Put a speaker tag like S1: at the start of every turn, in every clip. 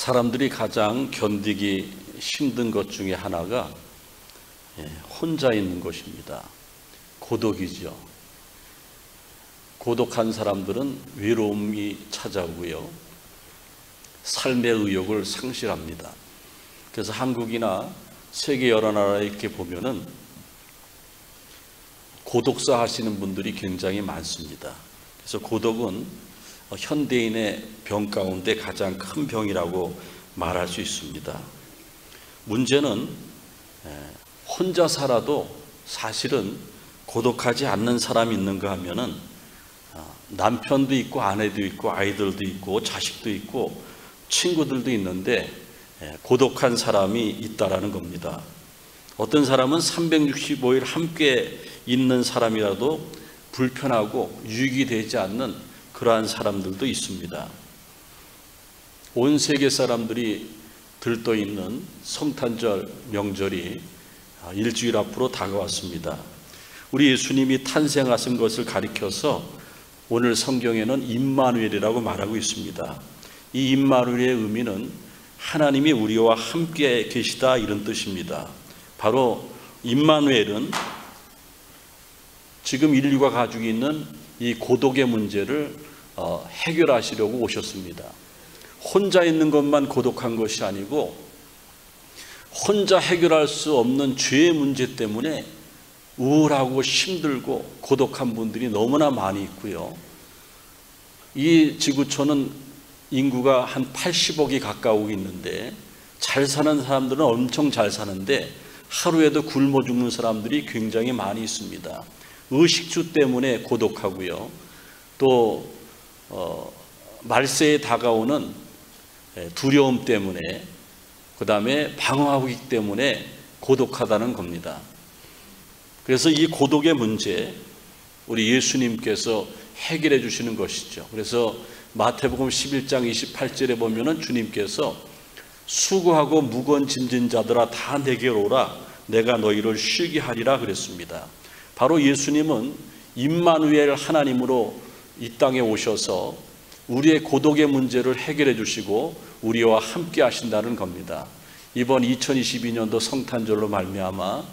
S1: 사람들이 가장 견디기 힘든 것 중에 하나가 혼자 있는 것입니다. 고독이죠. 고독한 사람들은 외로움이 찾아오고요, 삶의 의욕을 상실합니다. 그래서 한국이나 세계 여러 나라에 이렇게 보면은 고독사 하시는 분들이 굉장히 많습니다. 그래서 고독은 현대인의 병 가운데 가장 큰 병이라고 말할 수 있습니다. 문제는 혼자 살아도 사실은 고독하지 않는 사람이 있는가 하면은 남편도 있고 아내도 있고 아이들도 있고 자식도 있고 친구들도 있는데 고독한 사람이 있다라는 겁니다. 어떤 사람은 365일 함께 있는 사람이라도 불편하고 유익이 되지 않는 그러한 사람들도 있습니다. 온 세계 사람들이 들떠있는 성탄절 명절이 일주일 앞으로 다가왔습니다. 우리 예수님이 탄생하신 것을 가리켜서 오늘 성경에는 임마누엘이라고 말하고 있습니다. 이 임마누엘의 의미는 하나님이 우리와 함께 계시다, 이런 뜻입니다. 바로 임마누엘은 지금 인류가 가지고 있는 이 고독의 문제를 해결하시려고 오셨습니다. 혼자 있는 것만 고독한 것이 아니고 혼자 해결할 수 없는 죄의 문제 때문에 우울하고 힘들고 고독한 분들이 너무나 많이 있고요, 이 지구촌은 인구가 한 80억이 가까우고 있는데 잘 사는 사람들은 엄청 잘 사는데 하루에도 굶어 죽는 사람들이 굉장히 많이 있습니다. 의식주 때문에 고독하고요, 또 말세에 다가오는 두려움 때문에, 그 다음에 방황하고 있기 때문에 고독하다는 겁니다. 그래서 이 고독의 문제 우리 예수님께서 해결해 주시는 것이죠. 그래서 마태복음 11장 28절에 보면은 주님께서 수고하고 무거운 짐진 자들아 다 내게로 오라, 내가 너희를 쉬게 하리라 그랬습니다. 바로 예수님은 임마누엘 하나님으로 이 땅에 오셔서 우리의 고독의 문제를 해결해 주시고 우리와 함께 하신다는 겁니다. 이번 2022년도 성탄절로 말미암아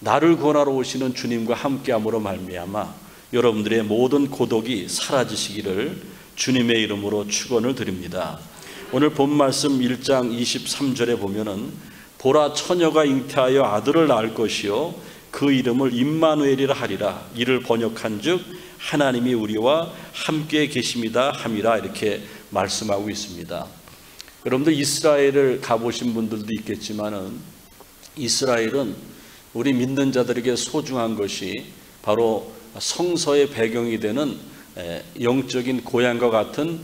S1: 나를 구원하러 오시는 주님과 함께함으로 말미암아 여러분들의 모든 고독이 사라지시기를 주님의 이름으로 축원을 드립니다. 오늘 본 말씀 1장 23절에 보면은 보라, 처녀가 잉태하여 아들을 낳을 것이요 그 이름을 임마누엘이라 하리라. 이를 번역한즉 하나님이 우리와 함께 계십니다 함이라, 이렇게 말씀하고 있습니다. 여러분들 이스라엘을 가보신 분들도 있겠지만은 이스라엘은 우리 믿는 자들에게 소중한 것이 바로 성서의 배경이 되는 영적인 고향과 같은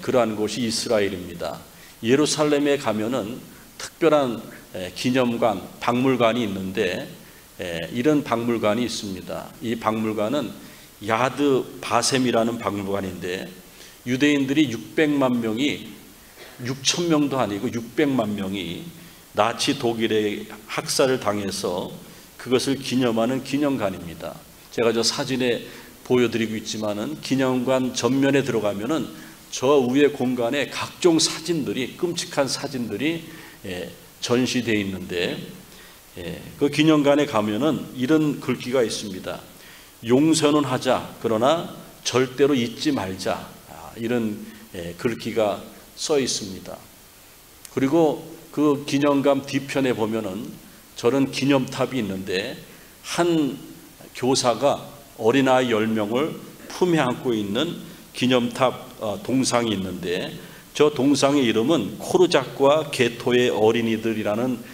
S1: 그러한 곳이 이스라엘입니다. 예루살렘에 가면은 특별한 기념관, 박물관이 있는데 이런 박물관이 있습니다. 이 박물관은 야드 바셈이라는 박물관인데 유대인들이 600만 명이 6천 명도 아니고 600만 명이 나치 독일의 학살을 당해서 그것을 기념하는 기념관입니다. 제가 저 사진에 보여드리고 있지만은 기념관 전면에 들어가면은 저 위에 공간에 각종 사진들이, 끔찍한 사진들이 전시되어 있는데 그 기념관에 가면은 이런 글귀가 있습니다. 용서는 하자, 그러나 절대로 잊지 말자, 이런 글귀가 써 있습니다. 그리고 그 기념관 뒤편에 보면은 저런 기념탑이 있는데 한 교사가 어린아이 10명을 품에 안고 있는 기념탑 동상이 있는데 저 동상의 이름은 코르작과 게토의 어린이들이라는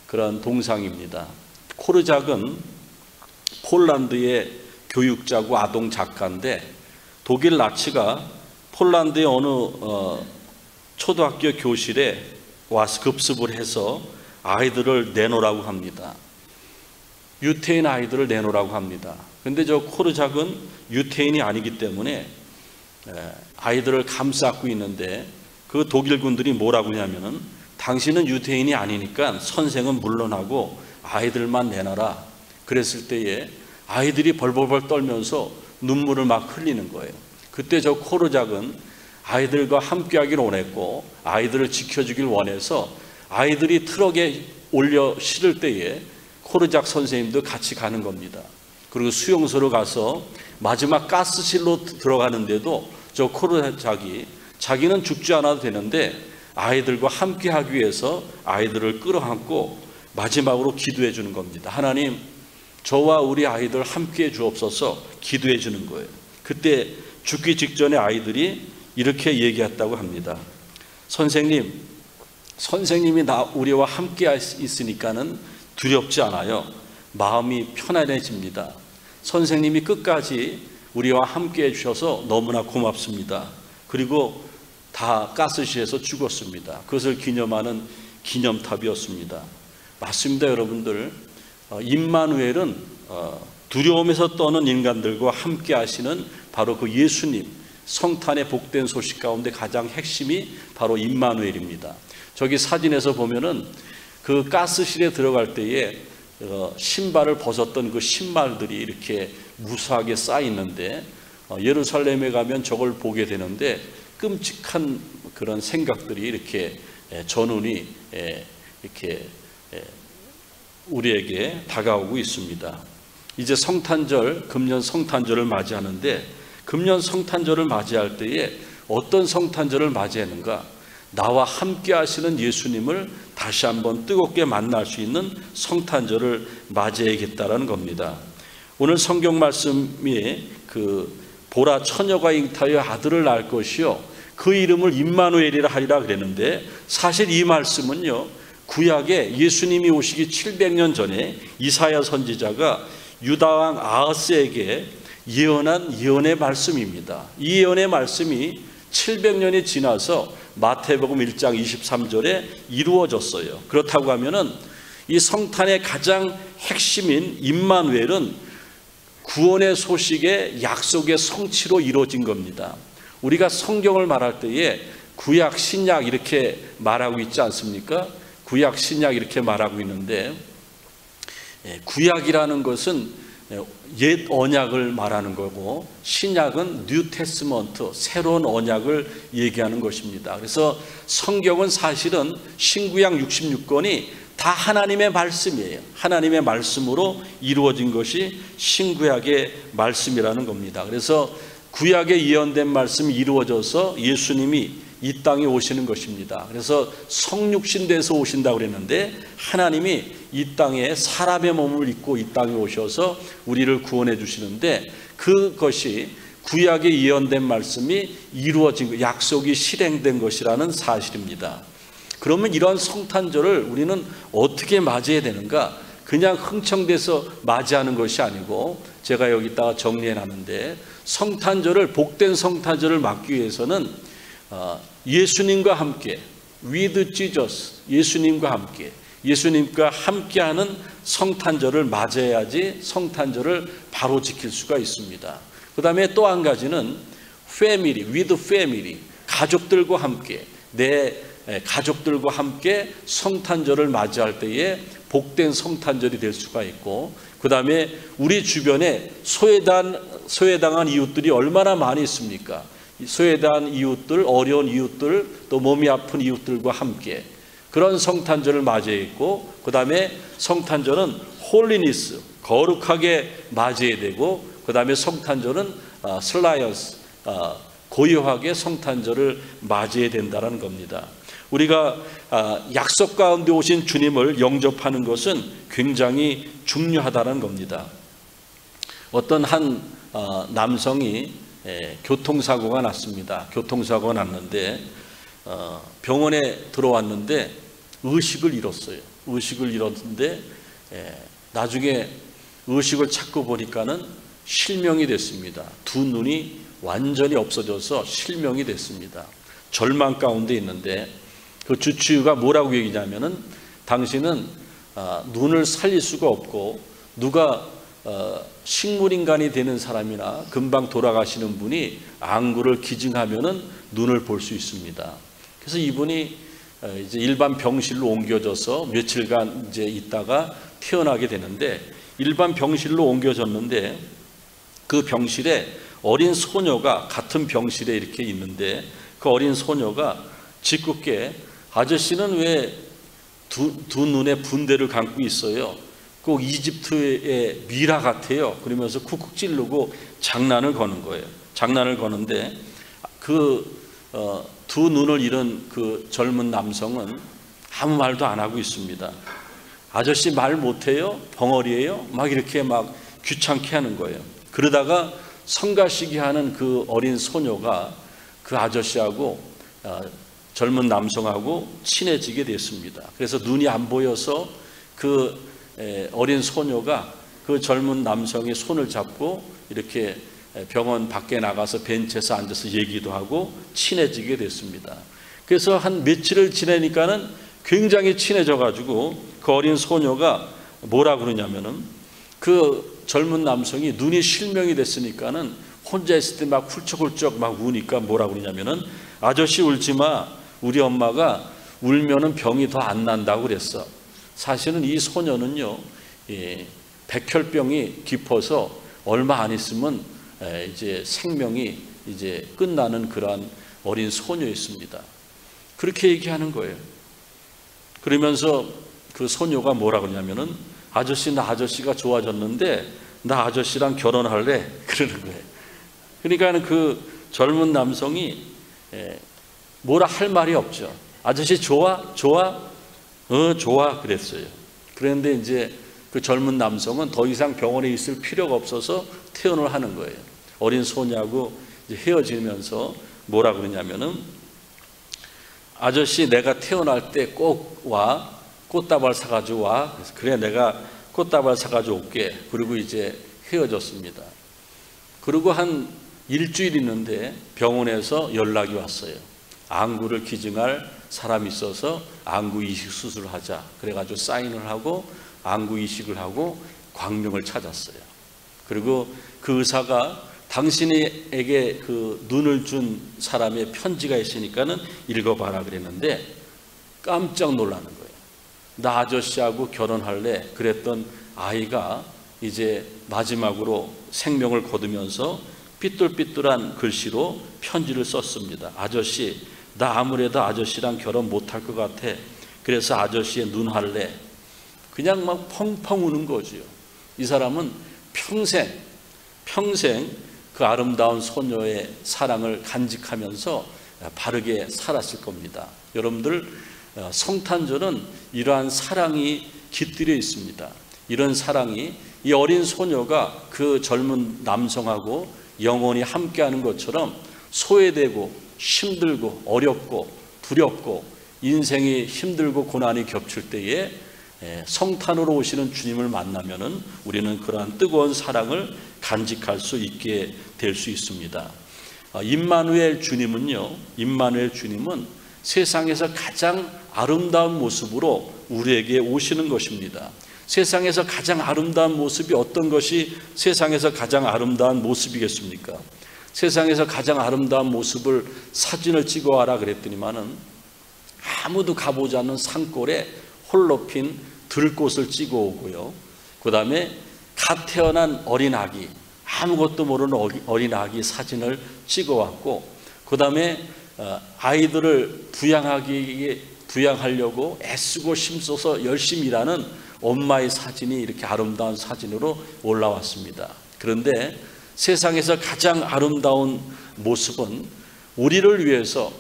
S1: 그런 동상입니다. 코르작은 폴란드의 교육자고 아동 작가인데 독일 나치가 폴란드의 어느 초등학교 교실에 와서 급습을 해서 아이들을 내놓으라고 합니다. 유태인 아이들을 내놓으라고 합니다. 그런데 저 코르작은 유태인이 아니기 때문에 아이들을 감싸고 있는데 그 독일군들이 뭐라고 하냐면은 당신은 유태인이 아니니까 선생은 물러나고 아이들만 내놔라. 그랬을 때에 아이들이 벌벌벌 떨면서 눈물을 막 흘리는 거예요. 그때 저 코르작은 아이들과 함께 하길 원했고 아이들을 지켜주길 원해서 아이들이 트럭에 올려 실을 때에 코르작 선생님도 같이 가는 겁니다. 그리고 수용소로 가서 마지막 가스실로 들어가는데도 저 코르작이 자기는 죽지 않아도 되는데 아이들과 함께 하기 위해서 아이들을 끌어안고 마지막으로 기도해 주는 겁니다. 하나님, 저와 우리 아이들 함께 해 주옵소서 기도해 주는 거예요. 그때 죽기 직전에 아이들이 이렇게 얘기했다고 합니다. 선생님이 우리와 함께 있으니까는 두렵지 않아요. 마음이 편안해집니다. 선생님이 끝까지 우리와 함께 해주셔서 너무나 고맙습니다. 그리고 다 가스실에서 죽었습니다. 그것을 기념하는 기념탑이었습니다. 맞습니다, 여러분들. 임마누엘은 두려움에서 떠는 인간들과 함께 하시는 바로 그 예수님, 성탄의 복된 소식 가운데 가장 핵심이 바로 임마누엘입니다. 저기 사진에서 보면은 그 가스실에 들어갈 때에 신발을 벗었던 그 신발들이 이렇게 무수하게 쌓여 있는데 예루살렘에 가면 저걸 보게 되는데 끔찍한 그런 생각들이 이렇게 전운이 이렇게 우리에게 다가오고 있습니다. 이제 성탄절, 금년 성탄절을 맞이하는데 금년 성탄절을 맞이할 때에 어떤 성탄절을 맞이하는가? 나와 함께 하시는 예수님을 다시 한번 뜨겁게 만날 수 있는 성탄절을 맞이해야겠다는 겁니다. 오늘 성경 말씀이 보라 처녀가 잉타하여 아들을 낳을 것이요 그 이름을 임마누엘이라 하리라 그랬는데 사실 이 말씀은요 구약에 예수님이 오시기 700년 전에 이사야 선지자가 유다 왕 아하스에게 예언한 예언의 말씀입니다. 이 예언의 말씀이 700년이 지나서 마태복음 1장 23절에 이루어졌어요. 그렇다고 하면은 이 성탄의 가장 핵심인 임마누엘은 구원의 소식의 약속의 성취로 이루어진 겁니다. 우리가 성경을 말할 때에 구약, 신약 이렇게 말하고 있지 않습니까? 구약, 신약 이렇게 말하고 있는데 구약이라는 것은 옛 언약을 말하는 거고 신약은 뉴 테스먼트, 새로운 언약을 얘기하는 것입니다. 그래서 성경은 사실은 신구약 66권이 다 하나님의 말씀이에요. 하나님의 말씀으로 이루어진 것이 신구약의 말씀이라는 겁니다. 그래서 구약에 예언된 말씀이 이루어져서 예수님이 이 땅에 오시는 것입니다. 그래서 성육신 돼서 오신다고 그랬는데 하나님이 이 땅에 사람의 몸을 입고 이 땅에 오셔서 우리를 구원해 주시는데 그것이 구약에 예언된 말씀이 이루어진 것, 약속이 실행된 것이라는 사실입니다. 그러면 이런 성탄절을 우리는 어떻게 맞이해야 되는가? 그냥 흥청돼서 맞이하는 것이 아니고 제가 여기다가 정리해 놨는데 성탄절을 복된 성탄절을 맞기 위해서는 예수님과 함께 with Jesus, 예수님과 함께하는 성탄절을 맞이해야지 성탄절을 바로 지킬 수가 있습니다. 그 다음에 또 한 가지는 family, with family, 가족들과 함께 내 가족들과 함께 성탄절을 맞이할 때에 복된 성탄절이 될 수가 있고 그 다음에 우리 주변에 소외당한 이웃들이 얼마나 많이 있습니까? 소외당한 이웃들, 어려운 이웃들, 또 몸이 아픈 이웃들과 함께 그런 성탄절을 맞이했고 그 다음에 성탄절은 홀리니스, 거룩하게 맞이해야 되고 그 다음에 성탄절은 슬라이언스, 고요하게 성탄절을 맞이해야 된다는 겁니다. 우리가 약속 가운데 오신 주님을 영접하는 것은 굉장히 중요하다는 겁니다. 어떤 한 남성이 교통사고가 났습니다. 교통사고가 났는데 병원에 들어왔는데 의식을 잃었어요. 의식을 잃었는데 나중에 의식을 찾고 보니까는 실명이 됐습니다. 두 눈이 완전히 없어져서 실명이 됐습니다. 절망 가운데 있는데 그 주치의가 뭐라고 얘기냐면은 당신은 눈을 살릴 수가 없고 누가 식물인간이 되는 사람이나 금방 돌아가시는 분이 안구를 기증하면은 눈을 볼 수 있습니다. 그래서 이분이 이제 일반 병실로 옮겨져서 며칠간 이제 있다가 태어나게 되는데 일반 병실로 옮겨졌는데 그 병실에 어린 소녀가 같은 병실에 이렇게 있는데 그 그 어린 소녀가 짓궂게 아저씨는 왜 두 눈에 분대를 감고 있어요? 꼭 이집트의 미라 같아요. 그러면서 쿡쿡 찌르고 장난을 거는 거예요. 장난을 거는데 두 눈을 잃은 그 젊은 남성은 아무 말도 안 하고 있습니다. 아저씨 말 못해요? 벙어리예요? 막 이렇게 막 귀찮게 하는 거예요. 그러다가 성가시기 하는 그 어린 소녀가 그 아저씨하고 젊은 남성하고 친해지게 됐습니다. 그래서 눈이 안 보여서 그 어린 소녀가 그 젊은 남성의 손을 잡고 이렇게 병원 밖에 나가서 벤치에서 앉아서 얘기도 하고 친해지게 됐습니다. 그래서 한 며칠을 지내니까는 굉장히 친해져 가지고 그 어린 소녀가 뭐라 그러냐면은 그 젊은 남성이 눈이 실명이 됐으니까는 혼자 있을 때 막 훌쩍훌쩍 막 우니까 뭐라 그러냐면은 아저씨 울지 마. 우리 엄마가 울면은 병이 더 안 난다고 그랬어. 사실은 이 소녀는요, 백혈병이 깊어서 얼마 안 있으면 이제 생명이 이제 끝나는 그러한 어린 소녀였습니다. 그렇게 얘기하는 거예요. 그러면서 그 소녀가 뭐라 그러냐면은 아저씨, 나 아저씨가 좋아졌는데 나 아저씨랑 결혼할래? 그러는 거예요. 그러니까 그 젊은 남성이 뭐라 할 말이 없죠. 아저씨 좋아? 좋아? 좋아 그랬어요. 그런데 이제 그 젊은 남성은 더 이상 병원에 있을 필요가 없어서 퇴원을 하는 거예요. 어린 소녀하고 이제 헤어지면서 뭐라 그러냐면은 아저씨 내가 퇴원할 때 꼭 와. 꽃다발 사가지고 와. 그래서 그래 내가 꽃다발 사가지고 올게. 그리고 이제 헤어졌습니다. 그리고 한 일주일 있는데 병원에서 연락이 왔어요. 안구를 기증할 사람이 있어서 안구 이식 수술을 하자. 그래가지고 사인을 하고 안구 이식을 하고 광명을 찾았어요. 그리고 그 의사가 당신에게 그 눈을 준 사람의 편지가 있으니까는 읽어봐라 그랬는데 깜짝 놀라는 거예요. 나 아저씨하고 결혼할래 그랬던 아이가 이제 마지막으로 생명을 거두면서 삐뚤삐뚤한 글씨로 편지를 썼습니다. 아저씨, 나 아무래도 아저씨랑 결혼 못할 것 같아. 그래서 아저씨의 눈 할래. 그냥 막 펑펑 우는 거죠. 이 사람은 평생 그 아름다운 소녀의 사랑을 간직하면서 바르게 살았을 겁니다. 여러분들, 성탄절은 이러한 사랑이 깃들여 있습니다. 이런 사랑이 이 어린 소녀가 그 젊은 남성하고 영원히 함께하는 것처럼 소외되고 힘들고 어렵고 두렵고 인생이 힘들고 고난이 겹칠 때에 성탄으로 오시는 주님을 만나면은 우리는 그러한 뜨거운 사랑을 간직할 수 있게 될 수 있습니다. 임마누엘 주님은 세상에서 가장 아름다운 모습으로 우리에게 오시는 것입니다. 세상에서 가장 아름다운 모습이 어떤 것이 세상에서 가장 아름다운 모습이겠습니까? 세상에서 가장 아름다운 모습을 사진을 찍어와라 그랬더니만은 아무도 가보지 않는 산골에 홀로 핀 들꽃을 찍어 오고요. 그 다음에 갓 태어난 어린 아기, 아무것도 모르는 어린 아기 사진을 찍어 왔고, 그 다음에 아이들을 부양하려고 애쓰고 힘써서 열심히 일하는 엄마의 사진이 이렇게 아름다운 사진으로 올라왔습니다. 그런데 세상에서 가장 아름다운 모습은 우리를 위해서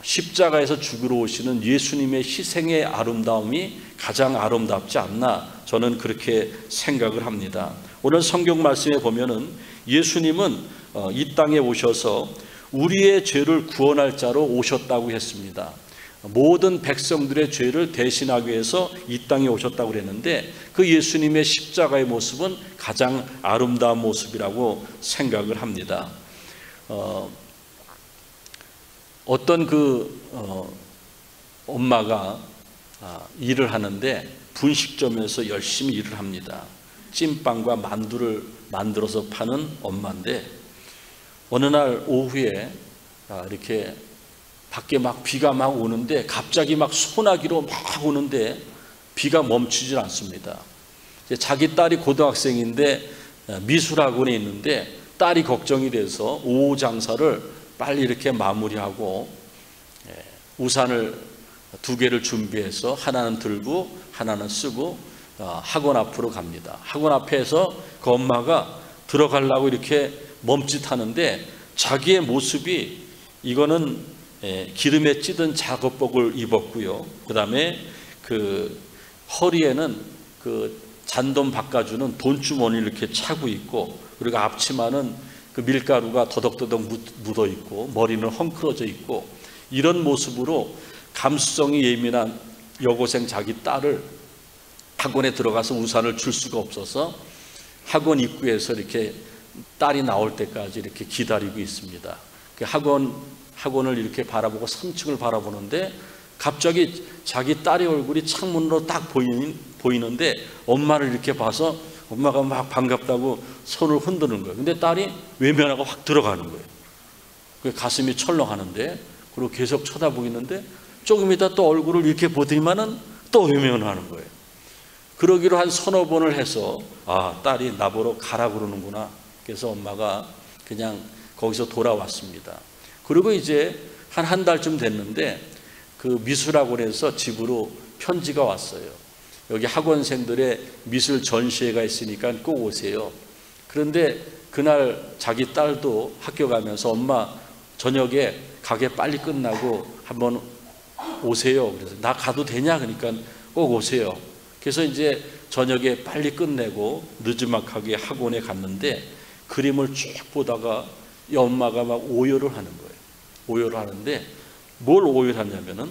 S1: 십자가에서 죽으러 오시는 예수님의 희생의 아름다움이 가장 아름답지 않나, 저는 그렇게 생각을 합니다. 오늘 성경 말씀에 보면은 예수님은 이 땅에 오셔서 우리의 죄를 구원할 자로 오셨다고 했습니다. 모든 백성들의 죄를 대신하기 위해서 이 땅에 오셨다고 그랬는데 그 예수님의 십자가의 모습은 가장 아름다운 모습이라고 생각을 합니다. 어떤 엄마가 일을 하는데 분식점에서 열심히 일을 합니다. 찐빵과 만두를 만들어서 파는 엄마인데 어느 날 오후에 이렇게 밖에 막 비가 막 오는데 갑자기 막 소나기로 막 오는데 비가 멈추질 않습니다. 자기 딸이 고등학생인데 미술학원에 있는데 딸이 걱정이 돼서 오후 장사를 빨리 이렇게 마무리하고 우산을 2개를 준비해서 하나는 들고 하나는 쓰고 학원 앞으로 갑니다. 학원 앞에서 그 엄마가 들어가려고 이렇게 멈칫하는데 자기의 모습이, 이거는 기름에 찌든 작업복을 입었고요. 그 다음에 그 허리에는 그 잔돈 바꿔주는 돈주머니를 이렇게 차고 있고, 그리고 앞치마는 그 밀가루가 더덕더덕 묻어 있고, 머리는 헝클어져 있고, 이런 모습으로 감수성이 예민한 여고생 자기 딸을 학원에 들어가서 우산을 줄 수가 없어서 학원 입구에서 이렇게 딸이 나올 때까지 이렇게 기다리고 있습니다. 그 학원을 이렇게 바라보고 3층을 바라보는데 갑자기 자기 딸의 얼굴이 창문으로 딱 보이는데 엄마를 이렇게 봐서 엄마가 막 반갑다고 손을 흔드는 거예요. 근데 딸이 외면하고 확 들어가는 거예요. 그 가슴이 철렁하는데, 그리고 계속 쳐다보이는데 조금 있다 또 얼굴을 이렇게 보더니만은 또 외면하는 거예요. 그러기로 한 서너 번을 해서 딸이 나보러 가라 그러는구나. 그래서 엄마가 그냥 거기서 돌아왔습니다. 그리고 이제 한 달쯤 됐는데 그 미술학원에서 집으로 편지가 왔어요. 여기 학원생들의 미술 전시회가 있으니까 꼭 오세요. 그런데 그날 자기 딸도 학교 가면서 엄마 저녁에 가게 빨리 끝나고 한번 오세요. 그래서 나 가도 되냐? 그러니까 꼭 오세요. 그래서 이제 저녁에 빨리 끝내고 늦지막하게 학원에 갔는데 그림을 쭉 보다가 이 엄마가 막 오열을 하는 거예요. 오열을 하는데 뭘 오열하냐면은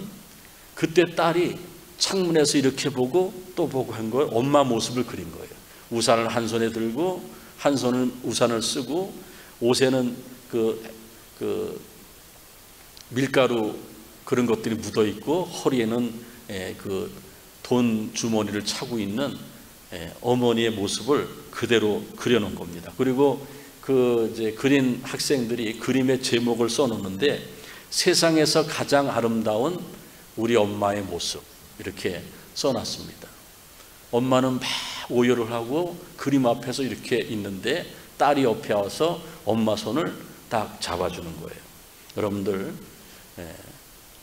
S1: 그때 딸이 창문에서 이렇게 보고 또 보고 한 걸 엄마 모습을 그린 거예요. 우산을 한 손에 들고 한 손은 우산을 쓰고 옷에는 그 밀가루 그런 것들이 묻어 있고 허리에는 그 돈 주머니를 차고 있는 어머니의 모습을 그대로 그려놓은 겁니다. 그리고 그 이제 그린 학생들이 그림의 제목을 써놓는데 세상에서 가장 아름다운 우리 엄마의 모습 이렇게 써놨습니다. 엄마는 막 오열을 하고 그림 앞에서 이렇게 있는데 딸이 옆에 와서 엄마 손을 딱 잡아주는 거예요. 여러분들,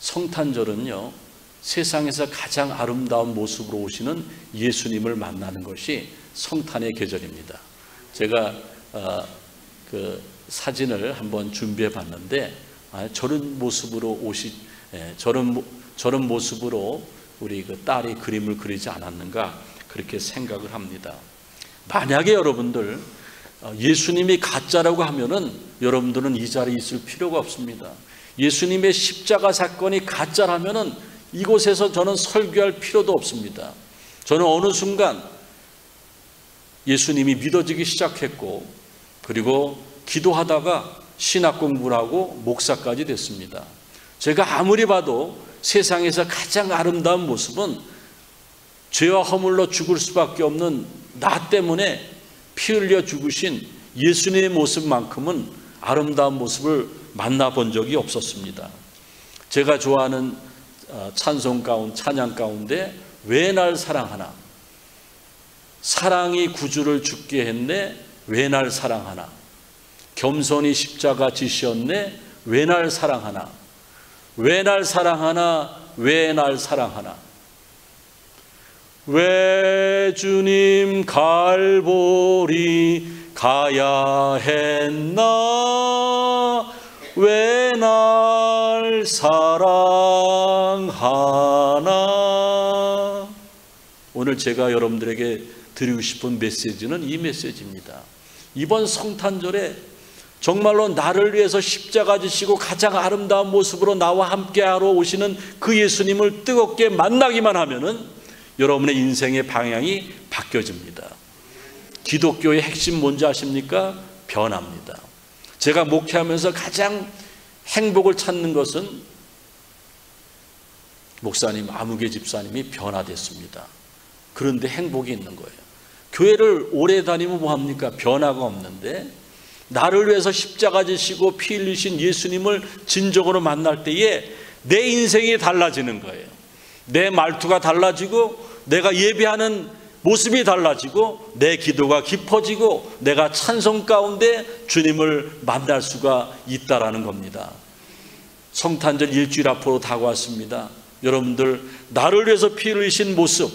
S1: 성탄절은요 세상에서 가장 아름다운 모습으로 오시는 예수님을 만나는 것이 성탄의 계절입니다. 제가 그 사진을 한번 준비해 봤는데 저런 모습으로 저런 모습으로 우리 그 딸이 그림을 그리지 않았는가 그렇게 생각을 합니다. 만약에 여러분들 예수님이 가짜라고 하면은 여러분들은 이 자리에 있을 필요가 없습니다. 예수님의 십자가 사건이 가짜라면은 이곳에서 저는 설교할 필요도 없습니다. 저는 어느 순간 예수님이 믿어지기 시작했고 그리고 기도하다가 신학 공부를 하고 목사까지 됐습니다. 제가 아무리 봐도 세상에서 가장 아름다운 모습은 죄와 허물로 죽을 수밖에 없는 나 때문에 피 흘려 죽으신 예수님의 모습만큼은 아름다운 모습을 만나본 적이 없었습니다. 제가 좋아하는 찬양 가운데 왜 날 사랑하나, 사랑이 구주를 죽게 했네 왜 날 사랑하나, 겸손히 십자가 지셨네 왜 날 사랑하나, 왜 날 사랑하나, 왜 날 사랑하나, 왜 주님 갈보리 가야 했나, 왜 날 사랑하나. 오늘 제가 여러분들에게 드리고 싶은 메시지는 이 메시지입니다. 이번 성탄절에 정말로 나를 위해서 십자가 지시고 가장 아름다운 모습으로 나와 함께하러 오시는 그 예수님을 뜨겁게 만나기만 하면은 여러분의 인생의 방향이 바뀌어집니다. 기독교의 핵심 뭔지 아십니까? 변화입니다. 제가 목회하면서 가장 행복을 찾는 것은 목사님, 아무개 집사님이 변화됐습니다. 그런데 행복이 있는 거예요. 교회를 오래 다니면 뭐합니까? 변화가 없는데 나를 위해서 십자가 지시고 피 흘리신 예수님을 진정으로 만날 때에 내 인생이 달라지는 거예요. 내 말투가 달라지고 내가 예배하는 모습이 달라지고 내 기도가 깊어지고 내가 찬송 가운데 주님을 만날 수가 있다라는 겁니다. 성탄절 일주일 앞으로 다가왔습니다. 여러분들, 나를 위해서 피 흘리신 모습,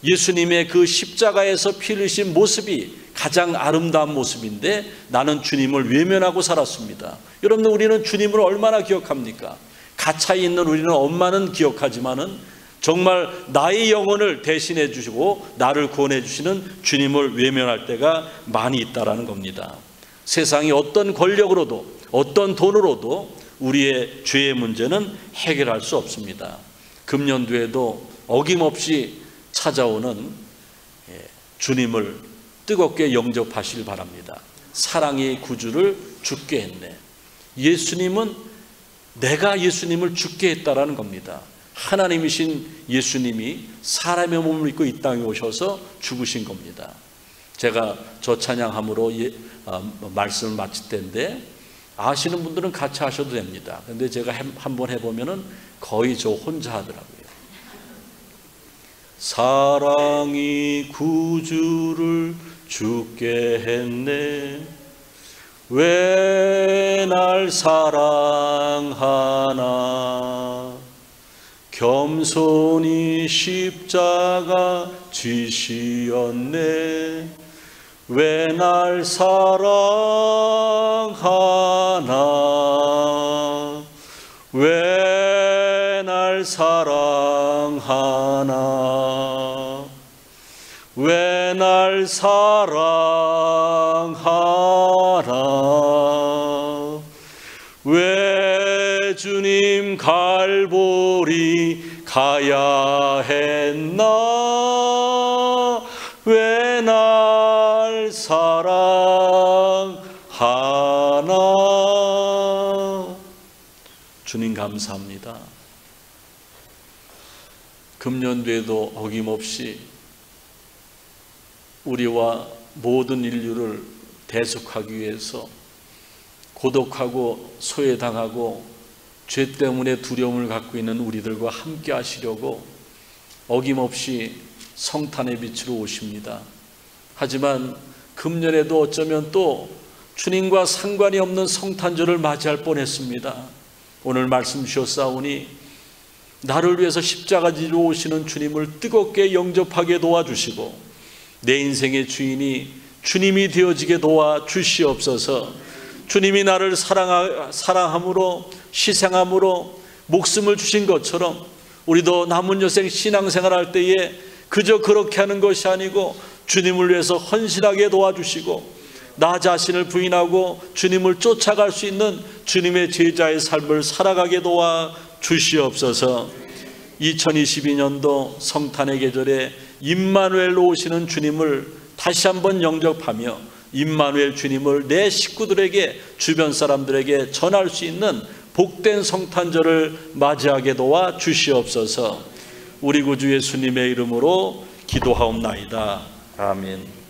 S1: 예수님의 그 십자가에서 피 흘리신 모습이 가장 아름다운 모습인데 나는 주님을 외면하고 살았습니다. 여러분들, 우리는 주님을 얼마나 기억합니까? 가차에 있는 우리는 엄마는 기억하지만은 정말 나의 영혼을 대신해 주시고 나를 구원해 주시는 주님을 외면할 때가 많이 있다라는 겁니다. 세상이 어떤 권력으로도 어떤 돈으로도 우리의 죄의 문제는 해결할 수 없습니다. 금년도에도 어김없이 찾아오는 주님을 뜨겁게 영접하시길 바랍니다. 사랑의 구주를 죽게 했네. 예수님은 내가 예수님을 죽게 했다라는 겁니다. 하나님이신 예수님이 사람의 몸을 입고 이 땅에 오셔서 죽으신 겁니다. 제가 저 찬양함으로 말씀을 마칠 텐데 아시는 분들은 같이 하셔도 됩니다. 근데 제가 한번 해보면은 거의 저 혼자 하더라고요. 사랑이 구주를 죽게 했네. 왜 날 사랑하나. 겸손히 십자가 지시었네. 왜 날 사랑하나. 왜 날 사랑하나. 왜 날 사랑하나. 왜 주님 갈보리 가야 했나. 왜 날 사랑하나. 주님 감사합니다. 금년도에도 어김없이 우리와 모든 인류를 대속하기 위해서 고독하고 소외당하고 죄 때문에 두려움을 갖고 있는 우리들과 함께 하시려고 어김없이 성탄의 빛으로 오십니다. 하지만 금년에도 어쩌면 또 주님과 상관이 없는 성탄절을 맞이할 뻔했습니다. 오늘 말씀 주셨사오니 나를 위해서 십자가 지러 오시는 주님을 뜨겁게 영접하게 도와주시고 내 인생의 주인이 주님이 되어지게 도와주시옵소서. 주님이 나를 사랑함으로 희생함으로 목숨을 주신 것처럼 우리도 남은 여생 신앙생활 할 때에 그저 그렇게 하는 것이 아니고 주님을 위해서 헌신하게 도와주시고 나 자신을 부인하고 주님을 쫓아갈 수 있는 주님의 제자의 삶을 살아가게 도와주시옵소서. 2022년도 성탄의 계절에 임마누엘로 오시는 주님을 다시 한번 영접하며 임마누엘 주님을 내 식구들에게 주변 사람들에게 전할 수 있는 복된 성탄절을 맞이하게 도와 주시옵소서. 우리 구주 예수님의 이름으로 기도하옵나이다. 아멘.